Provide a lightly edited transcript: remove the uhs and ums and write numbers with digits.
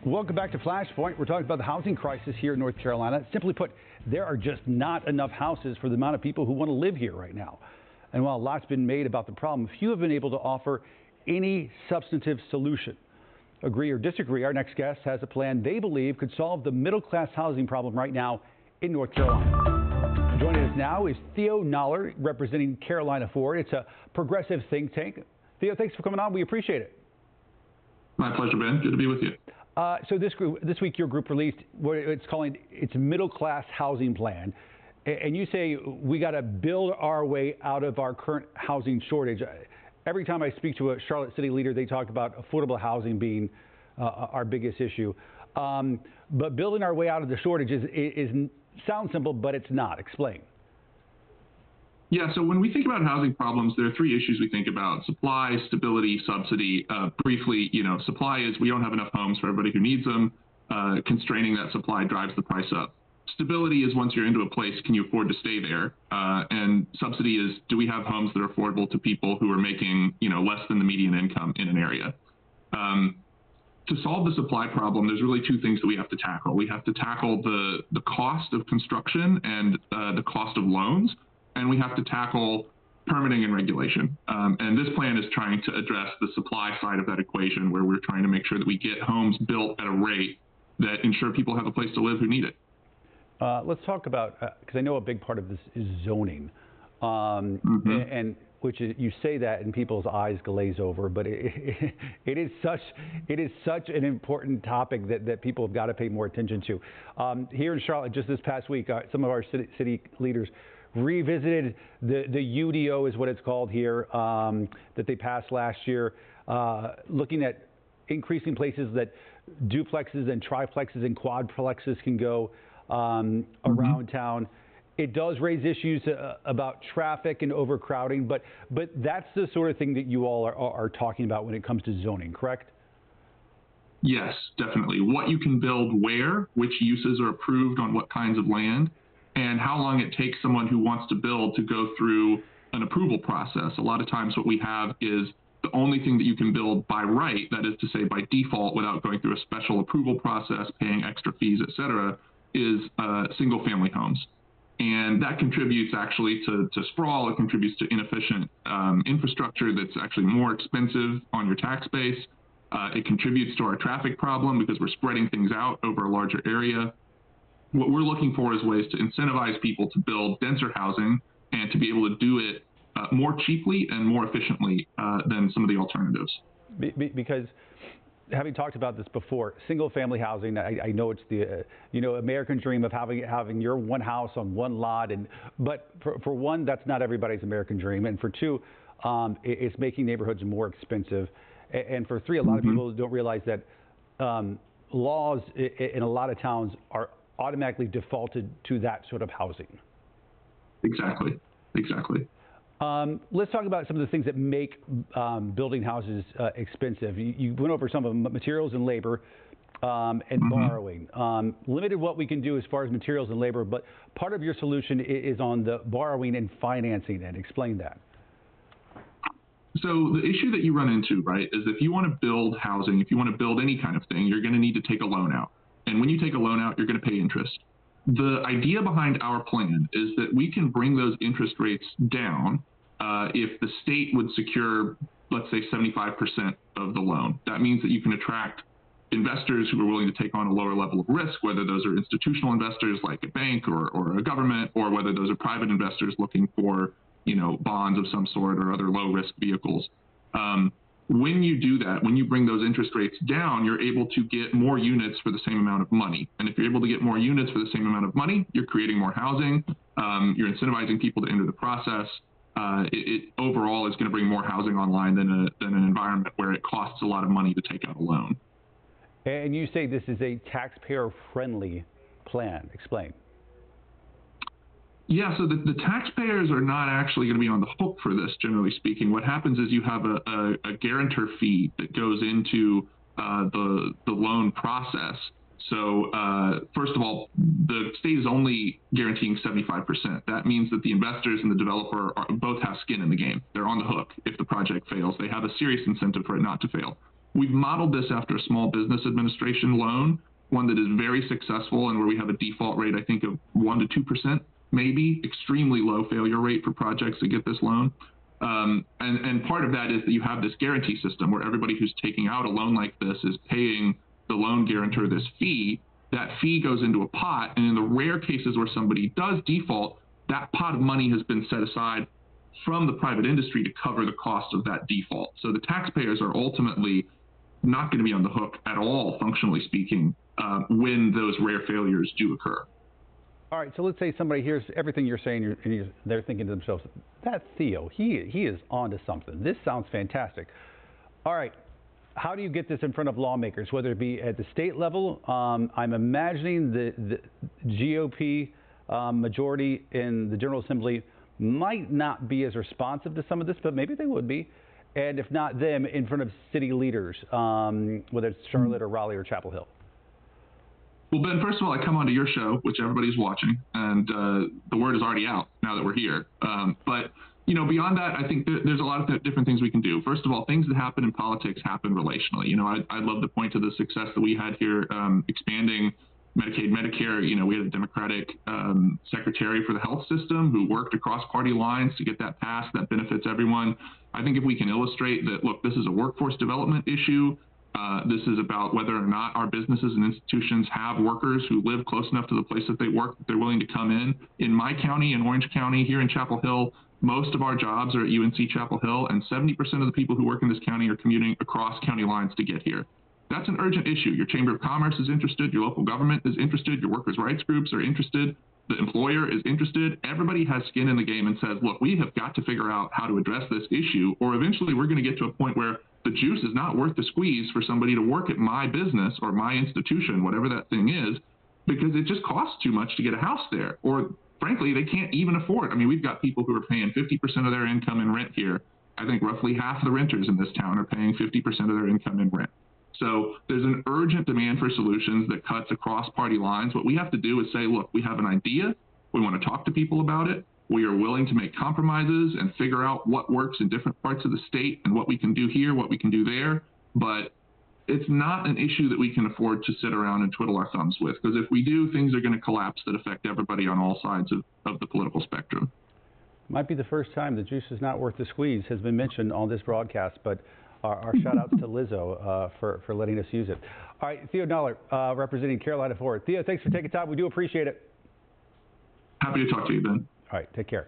Welcome back to Flashpoint. We're talking about the housing crisis here in North Carolina. Simply put, there are just not enough houses for the amount of people who want to live here right now. And while a lot's been made about the problem, few have been able to offer any substantive solution. Agree or disagree, our next guest has a plan they believe could solve the middle-class housing problem right now in North Carolina. Joining us now is Theo Noller, representing Carolina Forward. It's a progressive think tank. Theo, thanks for coming on. We appreciate it. My pleasure, Ben. Good to be with you. So this week, your group released what it's calling its middle-class housing plan. And you say we got to build our way out of our current housing shortage. Every time I speak to a Charlotte City leader, they talk about affordable housing being our biggest issue. But building our way out of the shortage sounds simple, but it's not. Explain. Yeah, so when we think about housing problems, there are three issues we think about: supply, stability, subsidy. Briefly, supply is we don't have enough homes for everybody who needs them. Constraining that supply drives the price up. Stability is once you're into a place, can you afford to stay there? And subsidy is, do we have homes that are affordable to people who are making, less than the median income in an area? To solve the supply problem, there's really two things that we have to tackle. We have to tackle the cost of construction and the cost of loans, and we have to tackle permitting and regulation. And this plan is trying to address the supply side of that equation, where we're trying to make sure that we get homes built at a rate that ensure people have a place to live who need it. Let's talk about, because I know a big part of this is zoning, and which is, you say that and people's eyes glaze over, but it is such an important topic that people have got to pay more attention to. Here in Charlotte, just this past week, some of our city leaders revisited the UDO, is what it's called here, that they passed last year, looking at increasing places that duplexes and triplexes and quadplexes can go around town. It does raise issues about traffic and overcrowding, but that's the sort of thing that you all are talking about when it comes to zoning, correct? Yes, definitely. What you can build where, which uses are approved on what kinds of land, and how long it takes someone who wants to build to go through an approval process. A lot of times what we have is the only thing that you can build by right, that is to say by default without going through a special approval process, paying extra fees, et cetera, is single-family homes. And that contributes actually to sprawl. It contributes to inefficient infrastructure that's actually more expensive on your tax base. It contributes to our traffic problem because we're spreading things out over a larger area. What we're looking for is ways to incentivize people to build denser housing and to be able to do it more cheaply and more efficiently than some of the alternatives. Because having talked about this before, single-family housing, I know it's the American dream of having your one house on one lot, but for one, that's not everybody's American dream, and for two, it's making neighborhoods more expensive, and for three, a lot of people don't realize that laws in a lot of towns are automatically defaulted to that sort of housing. Exactly. Let's talk about some of the things that make building houses expensive. You went over some of them: materials and labor, and borrowing. Limited what we can do as far as materials and labor, but part of your solution is on the borrowing and financing end. Explain that. So the issue that you run into, right, is if you want to build housing, if you want to build any kind of thing, you're going to need to take a loan out. And when you take a loan out, you're going to pay interest. The idea behind our plan is that we can bring those interest rates down if the state would secure, let's say, 75% of the loan. That means that you can attract investors who are willing to take on a lower level of risk, whether those are institutional investors like a bank or a government, or whether those are private investors looking for, bonds of some sort or other low-risk vehicles. When you do that, when you bring those interest rates down, you're able to get more units for the same amount of money. And if you're able to get more units for the same amount of money, you're creating more housing. You're incentivizing people to enter the process. It overall is going to bring more housing online than an environment where it costs a lot of money to take out a loan. And you say this is a taxpayer-friendly plan. Explain. Yeah, so the taxpayers are not actually going to be on the hook for this, generally speaking. What happens is you have a guarantor fee that goes into the loan process. So first of all, the state is only guaranteeing 75%. That means that the investors and the developer both have skin in the game. They're on the hook if the project fails. They have a serious incentive for it not to fail. We've modeled this after a Small Business Administration loan, one that is very successful and where we have a default rate, I think, of 1% to 2%, maybe, extremely low failure rate for projects that get this loan. And part of that is that you have this guarantee system where everybody who's taking out a loan like this is paying the loan guarantor this fee. That fee goes into a pot, and in the rare cases where somebody does default, that pot of money has been set aside from the private industry to cover the cost of that default. So the taxpayers are ultimately not going to be on the hook at all, functionally speaking, when those rare failures do occur. All right, so let's say somebody hears everything you're saying, and they're thinking to themselves, that Theo, he is onto something. This sounds fantastic. All right, how do you get this in front of lawmakers, whether it be at the state level? I'm imagining the GOP majority in the General Assembly might not be as responsive to some of this, but maybe they would be. And if not them, in front of city leaders, whether it's Charlotte or Raleigh or Chapel Hill. Well, Ben, first of all, I come onto your show, which everybody's watching, and the word is already out now that we're here. But, you know, beyond that, I think there's a lot of different things we can do. First of all, things that happen in politics happen relationally. You know, I'd love to point to the success that we had here expanding Medicaid, Medicare. You know, we had a Democratic secretary for the health system who worked across party lines to get that passed. That benefits everyone. I think if we can illustrate that, look, this is a workforce development issue. This is about whether or not our businesses and institutions have workers who live close enough to the place that they work that they're willing to come in. In my county, in Orange County, here in Chapel Hill, most of our jobs are at UNC Chapel Hill, and 70% of the people who work in this county are commuting across county lines to get here. That's an urgent issue. Your Chamber of Commerce is interested. Your local government is interested. Your workers' rights groups are interested. The employer is interested. Everybody has skin in the game and says, look, we have got to figure out how to address this issue, or eventually we're going to get to a point where the juice is not worth the squeeze for somebody to work at my business or my institution, whatever that thing is, because it just costs too much to get a house there. Or frankly, they can't even afford it. I mean, we've got people who are paying 50% of their income in rent here. I think roughly half of the renters in this town are paying 50% of their income in rent. So there's an urgent demand for solutions that cuts across party lines. What we have to do is say, look, we have an idea. We want to talk to people about it. We are willing to make compromises and figure out what works in different parts of the state and what we can do here, what we can do there. But it's not an issue that we can afford to sit around and twiddle our thumbs with, because if we do, things are going to collapse that affect everybody on all sides of the political spectrum. Might be the first time the juice is not worth the squeeze has been mentioned on this broadcast, but our shout outs to Lizzo for letting us use it. All right, Theo Noller, representing Carolina Forward. Theo, thanks for taking time. We do appreciate it. Happy to talk to you, Ben. All right, take care.